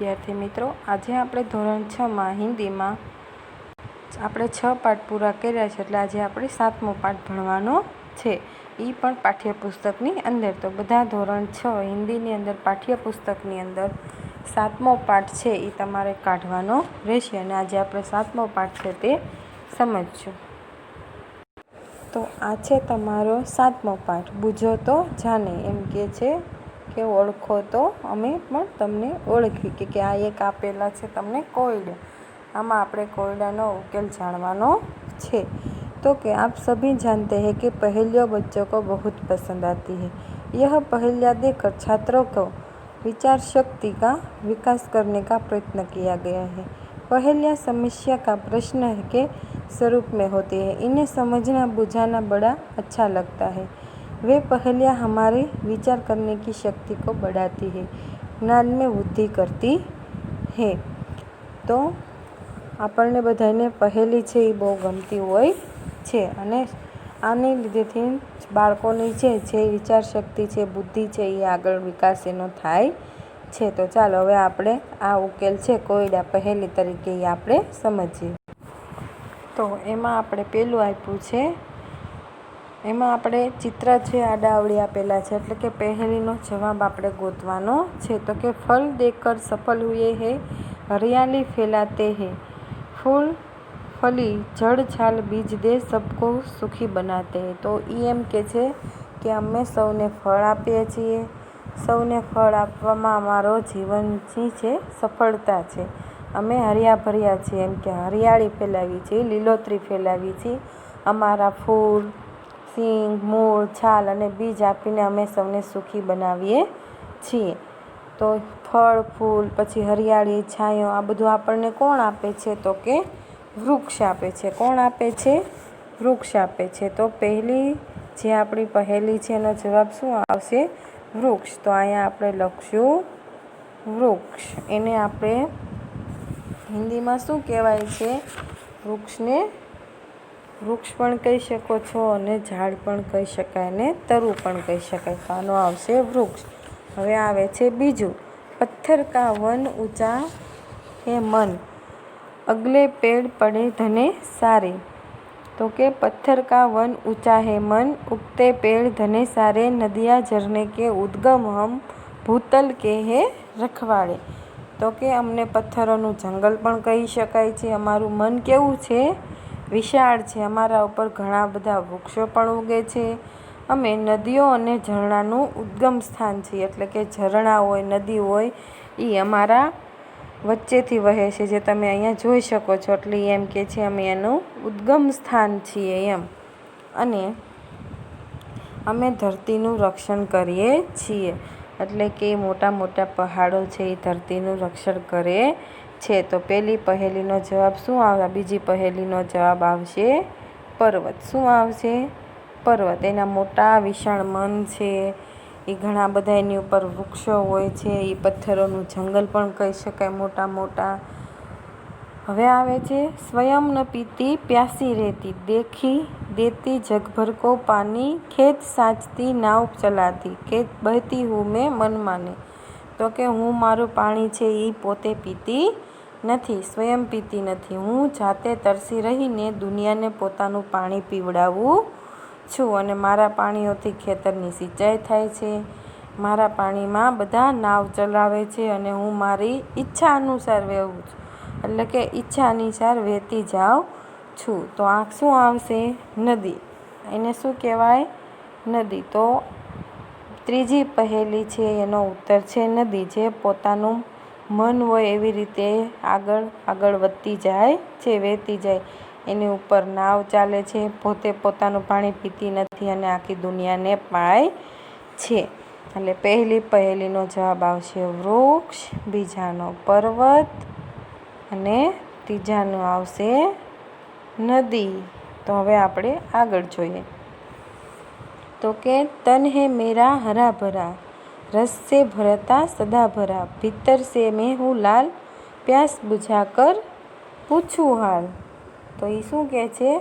વિદ્યાર્થી મિત્રો, આજે આપણે ધોરણ 6માં હિન્દીમાં આપણે 6 પાઠ પૂરા કર્યા છે, એટલે આજે આપણે 7મો પાઠ ભણવાનો છે, એ પણ પાઠ્યપુસ્તકની અંદર. તો બધા ધોરણ 6 હિન્દીની અંદર પાઠ્યપુસ્તકની અંદર 7મો પાઠ છે એ તમારે કાઢવાનો રહેશે, અને આજે આપણે 7મો પાઠ છે તે સમજશું. તો આ છે તમારો 7મો પાઠ. બૂઝો તો જાને, એમ કે છે કે ઓળખો તો અમે પણ તમને ઓળખી. કે આ એક આપેલા છે તમને કોયડા, આમાં આપણે કોયડાનો ઉકેલ જાણવાનો છે. तो कि आप सभी जानते हैं कि पहेलियाँ बच्चों को बहुत पसंद आती है। यह पहेलियाँ देकर छात्रों को विचार शक्ति का विकास करने का प्रयत्न किया गया है। पहेलियाँ समस्या का प्रश्न के स्वरूप में होती है। इन्हें समझना बुझाना बड़ा अच्छा लगता है। वे पहेलियाँ हमारे विचार करने की शक्ति को बढ़ाती है, ज्ञान में वृद्धि करती है. તો આપણને બધાને પહેલી છે એ બહુ ગમતી હોય છે, અને આની લીધેથી બાળકોની જે વિચાર શક્તિ છે, બુદ્ધિ છે, એ આગળ વિકાસ એનો થાય છે. તો ચાલો હવે આપણે આ ઉકેલ છે કોયડા પહેલી તરીકે એ આપણે સમજીએ. તો એમાં આપણે પેલું આપ્યું છે, એમાં આપણે ચિત્ર છે આડાઅવળી આપેલા છે, એટલે કે પહેલીનો જવાબ આપણે ગોતવાનો છે. તો કે ફલ દેकर सफल हुए हैं, हरियाली फैलाते हैं, फूल फली जड़ छाल बीज दे सबको सुखी बनाते हैं. તો એમ કે છે કે અમે સૌને ફળ આપીએ છીએ, સૌને ફળ આપવામાં અમારો જીવનની છે સફળતા છે. અમે હરિયાભર્યા છીએ, એમ કે હરિયાળી ફેલાવી છે, લીલોતરી ફેલાવી છે. અમારા ફૂલ, સિંગ, મૂળ, છાલ અને બીજ આપીને અમે સૌને સુખી બનાવીએ છીએ. તો ફળ, ફૂલ, પછી હરિયાળી, છાંયો, આ બધું આપણને કોણ આપે છે? તો કે વૃક્ષ આપે છે. કોણ આપે છે? વૃક્ષ આપે છે. તો પહેલી જે આપણી પહેલી છે એનો જવાબ શું આવશે? વૃક્ષ. તો અહીંયા આપણે લખશું વૃક્ષ. એને આપણે હિન્દીમાં શું કહેવાય છે? વૃક્ષને વૃક્ષ પણ કહી શકો છો, અને ઝાડ પણ કહી શકાય, અને તરુ પણ કહી શકાય. તો આનો આવશે વૃક્ષ. હવે આવે છે બીજું, પથ્થર કા વન ઊંચા હે મન, અગલે પેડ પડે ધને સારે. તો કે પથ્થર કા વન ઊંચા હે મન, ઉગતે पेड़ धने सारे, नदियाँ झरने के उद्गम हम भूतल के હે રખવાડે. તો કે અમને પથ્થરોનું જંગલ પણ કહી શકાય છે. અમારું મન કેવું છે? વિશાળ છે. અમારા ઉપર ઘણા બધા વૃક્ષો પણ ઉગે છે. અમે નદીઓ અને ઝરણાનું ઉદ્ગમ સ્થાન છીએ, એટલે કે ઝરણા હોય, નદી હોય, એ અમારા વચ્ચેથી વહે છે, જે તમે અહીંયા જોઈ શકો છો. એટલે એમ કે છે અમે એનું ઉદ્ગમ સ્થાન છીએ એમ. અને અમે ધરતીનું રક્ષણ કરીએ છીએ, એટલે કે મોટા મોટા પહાડો છે એ ધરતીનું રક્ષણ કરે છે. તો પહેલી પહેલીનો જવાબ શું આવે? બીજી પહેલીનો જવાબ આવશે પર્વત. શું આવશે? પર્વત. એના મોટા વિશાળ મન છે, એ ઘણા બધા એની ઉપર વૃક્ષો હોય છે, એ પથ્થરોનું જંગલ પણ કહી શકાય મોટા મોટા. હવે આવે છે, સ્વયં ન પીતી પ્યાસી રહેતી, દેખી દેતી જગભર કો પાની, ખેત સાચતી નાવ ચલાતી, ખેત બહતી હું મેં મન માને. તો કે હું મારું પાણી છે એ પોતે પીતી નથી, સ્વયં પીતી નથી, હું જાતે તરસી રહીને દુનિયાને પોતાનું પાણી પીવડાવું છું, અને મારા પાણીઓથી ખેતરની સિંચાઈ થાય છે. મારા પાણીમાં બધા નાવ ચલાવે છે, અને હું મારી ઈચ્છા અનુસાર વહેવું છું, એટલે કે ઈચ્છા અનુસાર વહેતી જાઉં છું. તો આ શું આવશે? નદી. એને શું કહેવાય? નદી. તો ત્રીજી પહેલી છે એનો ઉત્તર છે નદી, જે પોતાનું મન હોય એવી રીતે આગળ આગળ વધતી જાય છે, વહેતી જાય. એની ઉપર નાવ ચાલે છે, પોતે પોતાનું પાણી પીતી નથી, અને આખી દુનિયાને પાય છે. એટલે પહેલીનો જવાબ આવશે વૃક્ષ, બીજાનો પર્વત, અને ત્રીજાનો આવશે નદી. તો હવે આપણે આગળ જોઈએ. તો કે તન હે મેરા હરા ભરા, रस से भरता सदा भरा, भीतर से मैं हूँ लाल, प्यास बुझा कर પૂછું હાલ. તો એ શું કહે છે?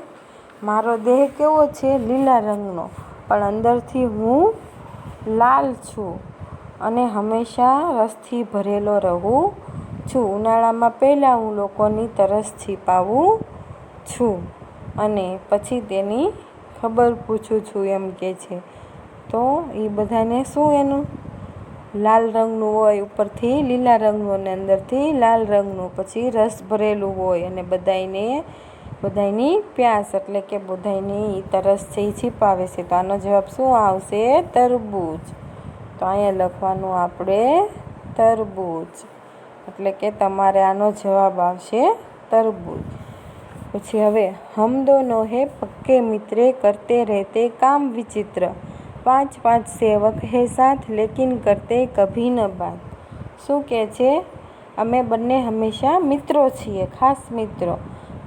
મારો દેહ કેવો છે? લીલા રંગનો, પણ અંદરથી હું લાલ છું, અને હંમેશા રસથી ભરેલો રહું છું. ઉનાળામાં પહેલાં હું લોકોની તરસ છીપાવું છું અને પછી તેની ખબર પૂછું છું એમ કે છે. તો એ બધાને શું એનું લાલ રંગનું હોય, ઉપરથી લીલા રંગનું અને અંદરથી લાલ રંગનું, પછી રસ ભરેલું હોય અને બધાની પ્યાસ એટલે કે બધાની તરસ છે એ છીપાવે છે. તો આનો જવાબ શું આવશે? તરબૂચ. તો અહીંયા લખવાનું આપણે તરબૂચ, એટલે કે તમારે આનો જવાબ આવશે તરબૂચ. પછી હવે હમ દોનો હે પક્કે મિત્રે કરતે રહેતે કામ વિચિત્ર, 5 સેવક હે સાથ લેકિન કરતે કભી ન બાત. શું કહે છે? અમે બંને હંમેશા મિત્રો છીએ, ખાસ મિત્રો.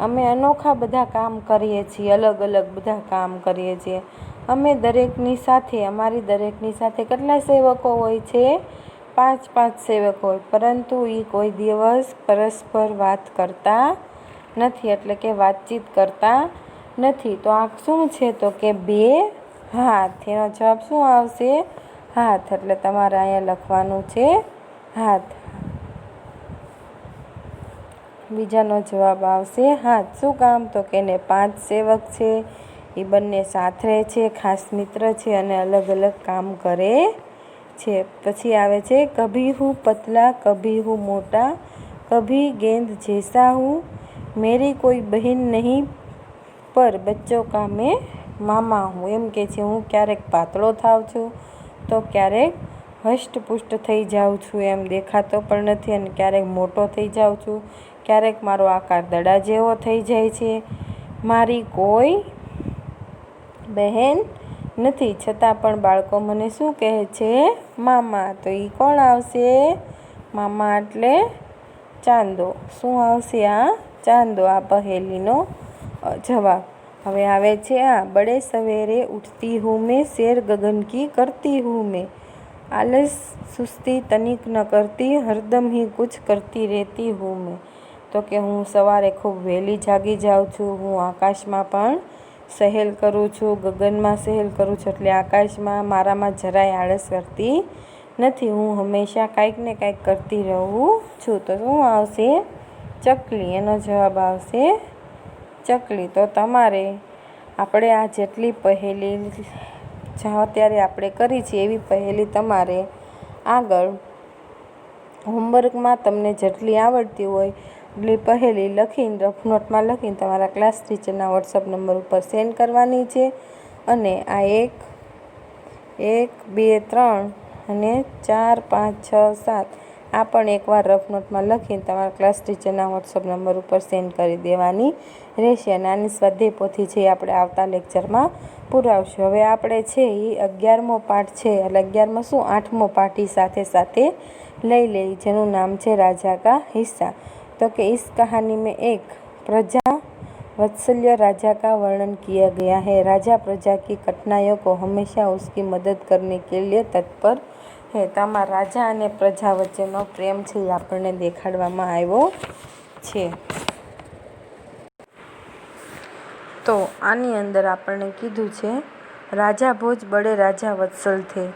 અમે અનોખા બધા કામ કરીએ છીએ, અલગ અલગ બધા કામ કરીએ છીએ. અમારી દરેકની સાથે કેટલા સેવકો હોય છે? 5 સેવકો હોય, પરંતુ એ કોઈ દિવસ પરસ્પર વાત કરતા નથી, એટલે કે વાતચીત કરતા નથી. તો આ શું છે? તો કે 2 હાથ. એનો જવાબ શું આવશે? હાથ. એટલે તમારે અહીંયા લખવાનું છે હાથ. બીજાનો જવાબ આવશે હાથ. શું કામ? તો કે એને 5 સેવક છે, એ બંને સાથ રહે છે, ખાસ મિત્ર છે અને અલગ અલગ કામ કરે છે. પછી આવે છે કભી હું પતલા કભી હું મોટા, કભી ગેંદ જૈસા હું, મેરી કોઈ બહેન નહીં પર બચ્ચોं કા મેં મામા હું. એમ કે છે હું ક્યારેક પાતળો થાઉં છું તો ક્યારેક હષ્ટપુષ્ટ થઈ જાઉં છું, એમ દેખાતો પણ નથી, અને ક્યારેક મોટો થઈ જાઉં છું, ક્યારેક મારો આકાર દડા જેવો થઈ જાય છે. મારી કોઈ બહેન નથી, છતાં પણ બાળકો મને શું કહે છે? મામા. તો એ કોણ આવશે? મામા એટલે ચાંદો. શું આવશે? આ ચાંદો. આ પહેલીનો જવાબ. હવે આવે છે બડે સવેરે ઉઠતી હું મેં, સૈર ગગન કી કરતી હું મેં, આલસ સુસ્તી તનિક ન કરતી, હરદમ ही कुछ करती रहती हूँ मैं. તો કે હું સવારે ખૂબ વહેલી જાગી જાઉં છું, હું આકાશમાં પણ સહેલ કરું છું, ગગનમાં સહેલ કરું છું, એટલે આકાશમાં મારામાં જરાય આળસ કરતી નથી, હું હંમેશા કાંઈક ને કાંઈક કરતી રહું છું. તો શું આવશે? ચકલી. એનો જવાબ આવશે ચકલી. તો તમારે આપણે આ જેટલી પહેલી અત્યારે આપણે કરી છે એવી પહેલી તમારે આગળ હોમવર્કમાં તમને જેટલી આવડતી હોય એટલી પહેલી લખીને રફ નોટમાં લખીને તમારા ક્લાસ ટીચરના વોટ્સઅપ નંબર ઉપર સેન્ડ કરવાની છે. અને આ 1, 2, 3 અને 4, 5, 6, 7 આ પણ એકવાર રફ નોટમાં લખીને તમારા ક્લાસ ટીચરના વોટ્સઅપ નંબર ઉપર સેન્ડ કરી દેવાની રહેશે. અને આની સ્વાધ્યાય પોથી છે આપણે આવતા લેક્ચરમાં પુરાવશું. હવે આપણે છે એ 11મો પાઠ છે, એટલે 11માં શું 8મો પાઠ એ સાથે સાથે લઈ લઈ, જેનું નામ છે राजा का हिस्सा. तो कि इस कहानी में एक प्रजा वत्सल्य राजा का वर्णन किया गया है. राजा प्रजा की कठिनाइयों को हमेशा उसकी मदद करने के लिए तत्पर है. तो आमां राजा અને પ્રજા વચ્ચેનો પ્રેમ છે એ આપણને દેખાડવામાં આવ્યો છે. તો આની અંદર આપણને કીધું છે राजा भोज बड़े राजा वत्सल थे.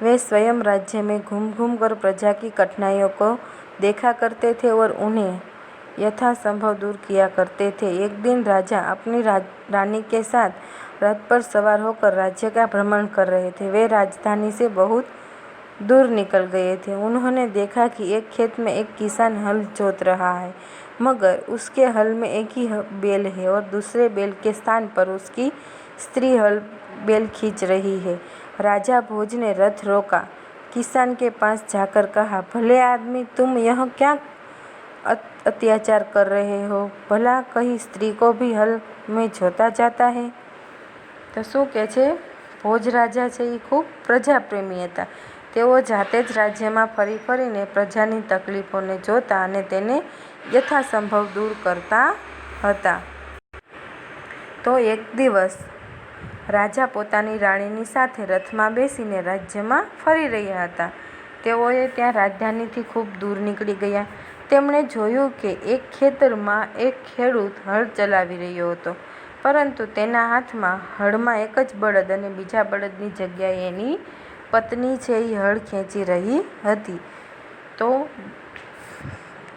वे स्वयं राज्य में घूम घूम कर प्रजा की कठिनाइयों को देखा करते थे और उन्हें यथासंभव दूर किया करते थे. एक दिन राजा अपनी रानी के साथ रथ पर सवार होकर राज्य का भ्रमण कर रहे थे. वे राजधानी से बहुत दूर निकल गए थे. उन्होंने देखा कि एक खेत में एक किसान हल जोत रहा है, मगर उसके हल में एक ही बैल है और दूसरे बैल के स्थान पर उसकी स्त्री हल बैल खींच रही है. राजा भोज ने रथ रोका, किसान के पास जाकर कहा, भले आदमी तुम यह क्या अत्याचार कर रहे हो? भला कहीं स्त्री को भी हल में जोता जाता है? તો શું કહે છે? ભોજ રાજા છે એ ખૂબ પ્રજાપ્રેમી હતા. તેઓ જાતે જ રાજ્યમાં ફરી ફરીને પ્રજાની તકલીફોને જોતા અને તેને યથાસંભવ દૂર કરતા હતા. તો એક દિવસ રાજા પોતાની રાણીની સાથે રથમાં બેસીને રાજ્યમાં ફરી રહ્યા હતા. તેઓએ ત્યાં રાજધાનીથી ખૂબ દૂર નીકળી ગયા. તેમણે જોયું કે એક ખેતરમાં એક ખેડૂત હળ ચલાવી રહ્યો હતો, પરંતુ તેના હાથમાં હળમાં એક જ બળદ અને બીજા બળદની જગ્યાએ એની પત્ની છે એ હળ ખેંચી રહી હતી. તો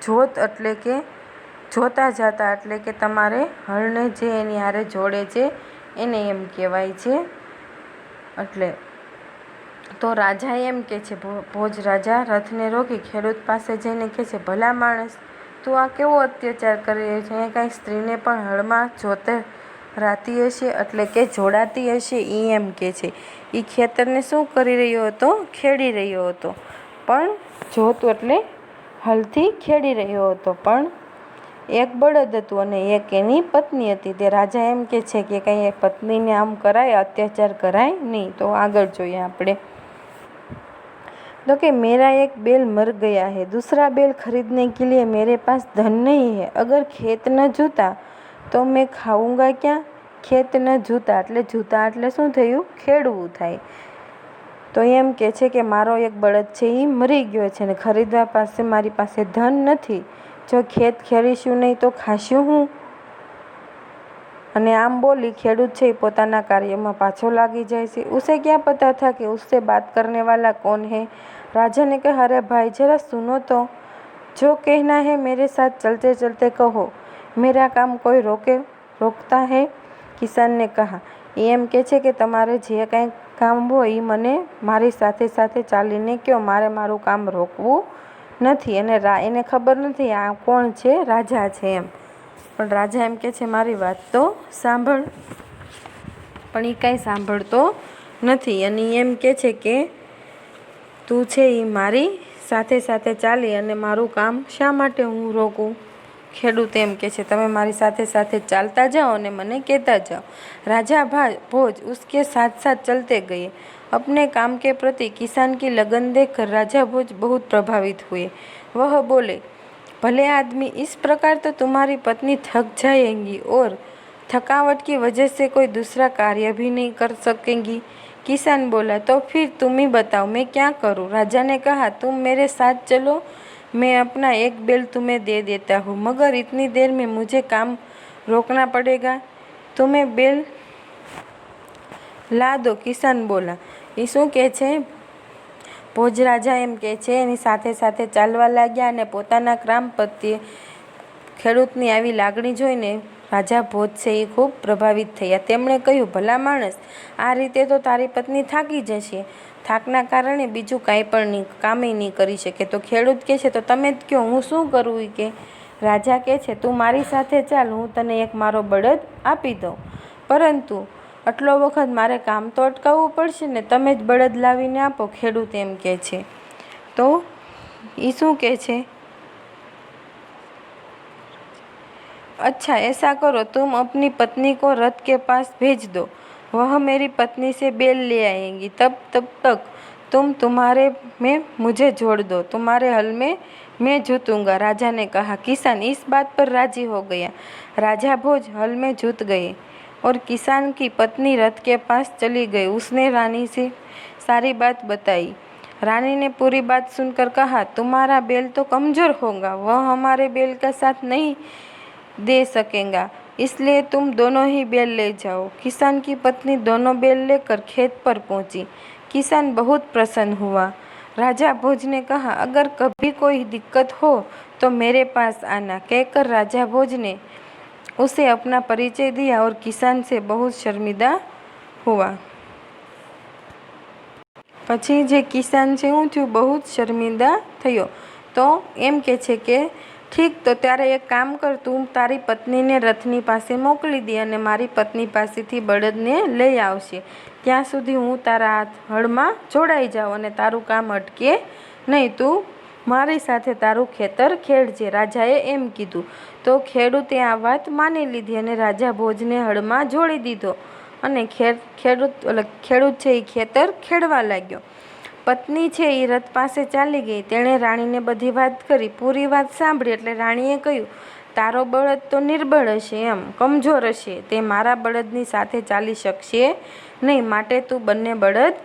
જોત એટલે કે જોતા જતા એટલે કે તમારે હળને જે એની હારે જોડે છે એને એમ કહેવાય છે. એટલે તો રાજા એમ કહે છે, ભોજ રાજા રથને રોકી ખેડૂત પાસે જઈને કહે છે, ભલા માણસ, તું આ કેવો અત્યાચાર કરી રહ્યો છે? અહીંયા કાંઈ સ્ત્રીને પણ હળમાં જોતે રાતી હશે એટલે કે જોડાતી હશે. એ એમ કહે છે. એ ખેતરને શું કરી રહ્યો હતો? ખેડી રહ્યો હતો. પણ જોતું એટલે હળથી ખેડી રહ્યો હતો. પણ એક બળદ હતું અને એક એની પત્ની હતી. તે રાજા એમ કહે છે કે કંઈ પત્નીને આમ કરાય, અત્યાચાર કરાય નહીં. તો આગળ જોઈએ આપણે. तो कि मेरा एक बैल मर गया है, दूसरा बैल खरीदने के लिए मेरे पास धन नहीं है. अगर खेत न जूता तो मैं खाऊंगा क्या? ખેત ન જૂતા એટલે જૂતા એટલે શું થયું? ખેડવું થાય. તો એમ કહે છે કે મારો એક બળદ છે એ મરી ગયો છે ને ખરીદવા પાસે મારી પાસે ધન નથી. જો ખેત ખેડીશું નહીં તો ખાશું હું? અને આમ બોલી ખેડૂત છે એ પોતાના કાર્યમાં પાછો લાગી જાય છે. ઉસે ક્યાં પતા થા કે उससे बात करने वाला कौन है? राजा ने कहा, अरे भाई जरा सुनो तो, जो कहना है मेरे साथ चलते चलते कहो, मेरा काम कोई रोकता है? કિસાનને કહા. એમ કહે છે કે તમારે જે કાંઈ કામ હોય એ મને મારી સાથે સાથે ચાલીને કહો, મારે મારું કામ રોકવું નથી. અને એને ખબર નથી આ કોણ છે? રાજા છે એમ. પણ રાજા એમ કહે છે મારી વાત તો સાંભળ. પણ એ કાંઈ સાંભળતો નથી અને એમ કહે છે કે તું છે એ મારી સાથે સાથે ચાલી અને મારું કામ શા માટે હું રોકું? ખેડૂત એમ કહે છે તમે મારી સાથે સાથે ચાલતા જાઓ અને મને કહેતા જાઓ. राजा भोज उसके साथ साथ चलते गए. अपने काम के प्रति किसान की लगन देखकर राजा भोज बहुत प्रभावित हुए. वह बोले, भले आदमी, इस प्रकार तो तुम्हारी पत्नी थक जाएंगी और थकावट की वजह से कोई दूसरा कार्य भी नहीं कर सकेंगी. किसान बोला, तो फिर तुम ही बताओ मैं क्या करूं? राजा ने कहा, तुम मेरे साथ चलो, मैं अपना एक बैल तुम्हें दे देता हूँ, मगर इतनी देर में मुझे काम रोकना पड़ेगा. तुम्हें बैल ला दो. કિસાન બોલા. એ શું કહે છે? ભોજ રાજા એમ કહે છે એની સાથે સાથે ચાલવા લાગ્યા અને પોતાના કામ પ્રત્યે ખેડૂતની આવી લાગણી જોઈને રાજા ભોજ છે એ ખૂબ પ્રભાવિત થયા. તેમણે કહ્યું, ભલા માણસ, આ રીતે તો તારી પત્ની થાકી જશે. થાકના કારણે બીજું કાંઈ પણ કામે નહીં કરી શકે. તો ખેડૂત કહે છે તો તમે જ કહો હું શું કરું? કે રાજા કહે છે તું મારી સાથે ચાલ, હું તને એક મારો બળદ આપી દઉં, પરંતુ આટલો વખત મારે કામ તો અટકાવવું પડશે ને, તમે જ બળદ લાવીને આપો. ખેડૂત એમ કહે છે. તો એ શું કહે છે? अच्छा ऐसा करो, तुम अपनी पत्नी को रथ के पास भेज दो, वह मेरी पत्नी से बैल ले आएंगी. तब तक तुम तुम्हारे में मुझे जोड़ दो, तुम्हारे हल में मैं जूतूंगा. राजा ने कहा. किसान इस बात पर राजी हो गया. राजा भोज हल में जूत गए और किसान की पत्नी रथ के पास चली गई. उसने रानी से सारी बात बताई. रानी ने पूरी बात सुनकर कहा, तुम्हारा बैल तो कमजोर होगा, वह हमारे बैल का साथ नहीं दे सकेगा, इसलिए तुम दोनों ही बैल ले जाओ. किसान की पत्नी दोनों बैल लेकर खेत पर पहुंची. किसान बहुत प्रसन्न हुआ. राजा भोज ने कहा, अगर कभी कोई दिक्कत हो तो मेरे पास आना. कहकर राजा भोज ने उसे अपना परिचय दिया और किसान से बहुत शर्मिंदा हुआ. પછી જે કિસાન છે હું થયું? બહુ શર્મિંદા થયો. તો એમ કે છે કે ઠીક, તો ત્યારે એક કામ કર, તું તારી પત્નીને રથની પાસે મોકલી દે અને મારી પત્ની પાસેથી બળદને લઈ આવશે. ત્યાં સુધી હું તારા હળમાં જોડાઈ જાઉં અને તારું કામ અટકે નહીં. તું મારી સાથે તારું ખેતર ખેડજે. રાજાએ એમ કીધું. તો ખેડૂતે આ વાત માની લીધી અને રાજા ભોજને હળમાં જોડી દીધો અને ખેડૂત છે એ ખેતર ખેડવા લાગ્યો. પત્ની છે એ રથ પાસે ચાલી ગઈ. તેણે રાણીને બધી વાત કરી. પૂરી વાત સાંભળી એટલે રાણીએ કહ્યું, તારો બળદ તો નિર્બળ હશે, એમ કમજોર હશે, તે મારા બળદની સાથે ચાલી શકશે નહીં, માટે તું બંને બળદ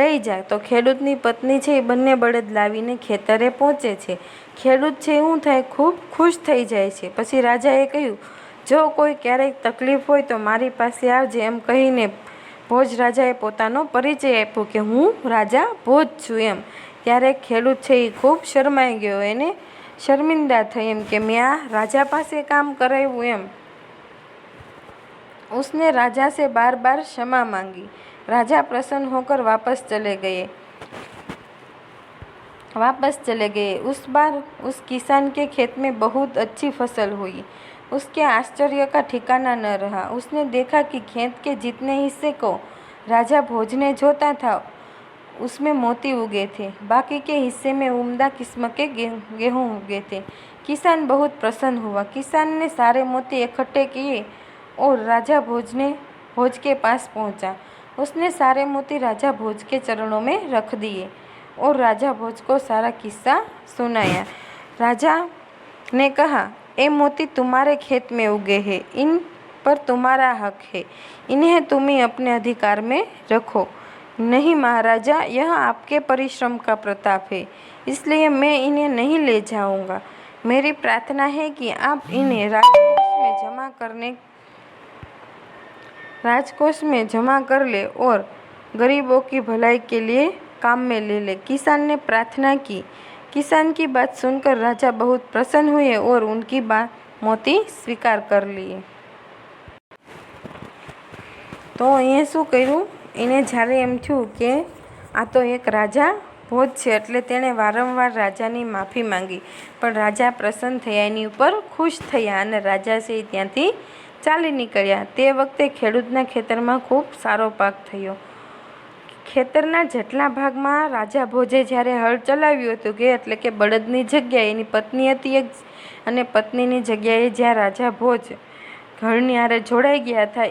લઈ જા. તો ખેડૂતની પત્ની છે એ બંને બળદ લાવીને ખેતરે પહોંચે છે. ખેડૂત છે શું થાય? ખૂબ ખુશ થઈ જાય છે. પછી રાજાએ કહ્યું, જો કોઈ ક્યારેક તકલીફ હોય તો મારી પાસે આવજે. એમ કહીને ભોજ રાજાએ પોતાનો પરિચય આપ્યો કે હું રાજા ભોજ છું એમ. ત્યારે ખેડૂત છે એ ખૂબ શરમાઈ ગયો. એને शर्मिंदा થઈ એમ કે મેં આ राजा પાસે काम કરાવ્યું એમ। उसने राजा से बार बार क्षमा मांगी। राजा प्रसन्न होकर वापस चले गए। उस बार उस किसान के खेत में बहुत अच्छी फसल हुई। उसके आश्चर्य का ठिकाना न रहा। उसने देखा कि खेत के जितने हिस्से को राजा भोजने जोता था उसमें मोती उगे थे, बाकी के हिस्से में उम्दा किस्म के गेहूं उगे थे। किसान बहुत प्रसन्न हुआ। किसान ने सारे मोती इकट्ठे किए और राजा भोज के पास पहुंचा। उसने सारे मोती राजा भोज के चरणों में रख दिए और राजा भोज को सारा किस्सा सुनाया। राजा ने कहा, ये मोती तुम्हारे खेत में उगे हैं, इन पर तुम्हारा हक है, इन्हें तुम ही अपने अधिकार में रखो। नहीं महाराजा, यह आपके परिश्रम का प्रताप है, इसलिए मैं इन्हें नहीं ले जाऊंगा। मेरी प्रार्थना है कि आप इन्हें राजकोष में जमा कर ले और गरीबों की भलाई के लिए काम में ले ले। किसान ने प्रार्थना की। किसान की बात सुनकर राजा बहुत प्रसन्न हुए और उनकी मोती स्वीकार कर लिए। तो अहीं शू कर्युं, एने ज्यारे एम थयुं के आ तो एक राजा भोज छे एटले तेणे वारंवार राजानी माफी मांगी, पण राजा प्रसन्न थया, एनी उपर खुश थया अने राजा छे त्यांथी चाली निकळ्या। ते वखते खेडूतना खेतरमां खूब सारो पाक थयो। खेतरना जेटला भागमां राजा भोजे ज्यारे हळ चलाव्युं हतुं के एटले के बळदनी जग्याए एनी पत्नी हती एक अने पत्नीनी जग्याए ज्यां राजा भोज हळनी हारे जोडाई गया था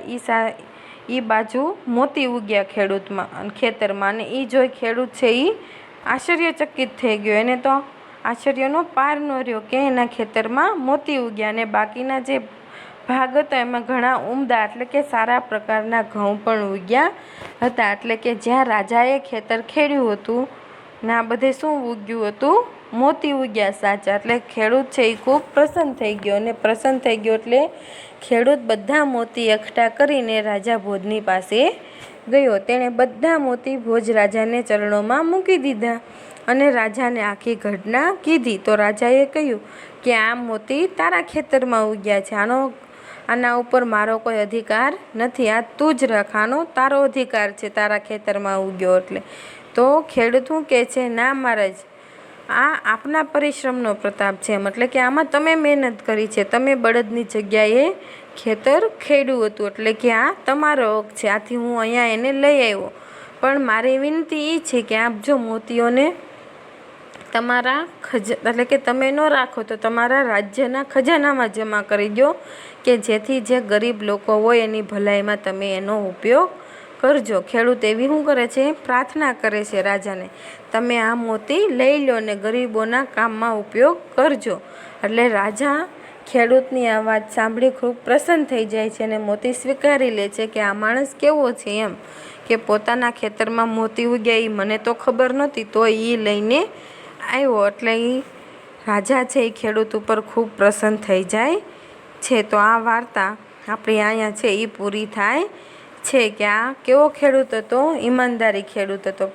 ई बाजू मोती उग्या खेतरमां अने ई जोई खेडूत छे ई आश्चर्यचकित थई गयो। एने तो आश्चर्यनो पार न रह्यो के एना खेतरमां मोती उग्या अने बाकीना जे भाग હતો એમાં ઘણા ઉમદા એટલે કે સારા પ્રકારના ઘઉં પણ ઉગ્યા હતા। એટલે કે જ્યાં રાજાએ ખેતર ખેડ્યું હતું ને આ બધે શું ઉગ્યું હતું, મોતી ઉગ્યા સાચા। એટલે ખેડૂત છે એ ખૂબ પ્રસન્ન થઈ ગયો અને પ્રસન્ન થઈ ગયો એટલે ખેડૂત બધા મોતી એકઠા કરીને રાજા ભોજની પાસે ગયો। તેણે બધા મોતી ભોજ રાજાને ચરણોમાં મૂકી દીધા અને રાજાને આખી ઘટના કીધી। તો રાજાએ કહ્યું કે આ મોતી તારા ખેતરમાં ઉગ્યા છે, આના ઉપર મારો કોઈ અધિકાર નથી, આ તું જ રાખ, આનો તારો અધિકાર છે, તારા ખેતરમાં ઉગ્યો એટલે। તો ખેડૂત શું કહે છે, ના મહારાજ, આ આપના પરિશ્રમનો પ્રતાપ છે, એટલે કે આમાં તમે મહેનત કરી છે, તમે બળદની જગ્યાએ ખેતર ખેડ્યું હતું એટલે કે આ તમારો હક છે, આથી હું અહીંયા એને લઈ આવ્યો। પણ મારી વિનંતી એ છે કે આપ જો મોતીઓને તમારા એટલે કે તમે ન રાખો તો તમારા રાજ્યના ખજાનામાં જમા કરી દો કે જેથી જે ગરીબ લોકો હોય એની ભલાઈમાં તમે એનો ઉપયોગ કરજો। ખેડૂત એવી શું કરે છે, પ્રાર્થના કરે છે રાજાને, તમે આ મોતી લઈ લો ને ગરીબોના કામમાં ઉપયોગ કરજો। એટલે રાજા ખેડૂતની આ વાત સાંભળી ખૂબ પ્રસન્ન થઈ જાય છે અને મોતી સ્વીકારી લે છે કે આ માણસ કેવો છે એમ કે પોતાના ખેતરમાં મોતી ઉગ્યા એ મને તો ખબર નહોતી, તો એ લઈને આવ્યો। એટલે એ રાજા છે એ ખેડૂત ઉપર ખૂબ પ્રસન્ન થઈ જાય છે। તો આ વાર્તા આપણી અહીંયા છે એ પૂરી થાય છે કે આ કેવો ખેડૂત હતો, ઈમાનદારી ખેડૂત હતો।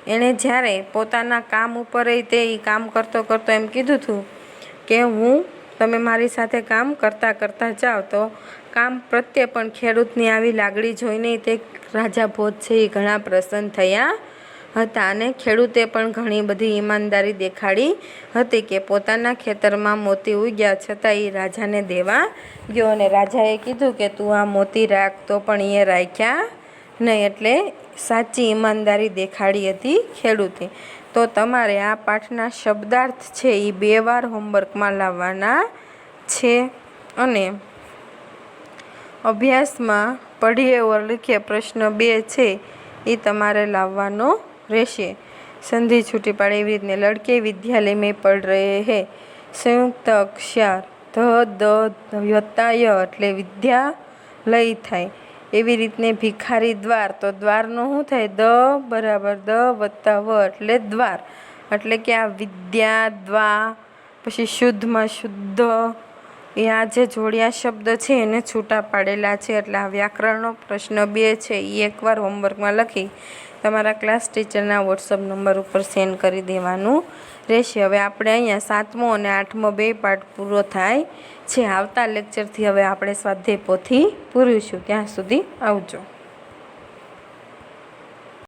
એણે જ્યારે પોતાના કામ ઉપર તે કામ કરતો એમ કીધું હતું કે તમે મારી સાથે કામ કરતા જાઓ। તો કામ પ્રત્યે પણ ખેડૂતની આવી લાગણી જોઈને તે રાજા ભોજ છે એ ઘણા પ્રસન્ન થયા હતા અને ખેડૂતે પણ ઘણી બધી ઈમાનદારી દેખાડી હતી કે પોતાના ખેતરમાં મોતી ઉગ્યા છતાં એ રાજાને દેવા ગયો અને રાજાએ કીધું કે તું આ મોતી રાખ, તો પણ એ રાખ્યા નહીં। એટલે સાચી ઈમાનદારી દેખાડી હતી ખેડૂતે। તો તમારે આ પાઠના શબ્દાર્થ છે એ 2 વાર હોમવર્કમાં લાવવાના છે અને અભ્યાસમાં પઢીએ ઓર લખીએ પ્રશ્ન 2 છે એ તમારે લાવવાનો રહેશે। संधि छूटी पाड़े एवं रीतने लड़के विद्यालय में पढ़ रहे हैं। संयुक्त अक्षर ध द वत्ता य एटले विद्यालय थाय। एवी रीतने भिखारी द्वार, तो द्वारनो शुं थाय, द बराबर द वत्ता व एटले द्वार। एटले के आ विद्या द्वा, पछी शुद्ध में शुद्ध, એ આ જે જોડિયા શબ્દ છે એને છૂટા પાડેલા છે. એટલે આ વ્યાકરણનો પ્રશ્ન 2 છે એ એકવાર હોમવર્કમાં લખી તમારા ક્લાસ ટીચરના વોટ્સઅપ નંબર ઉપર સેન્ડ કરી દેવાનું રહેશે. હવે આપણે અહીંયા 7મો અને 8મો 2 પાઠ પૂરો થાય છે. આવતા લેક્ચરથી હવે આપણે સ્વાધ્યાય પોથી પૂરીશું. ત્યાં સુધી આવજો.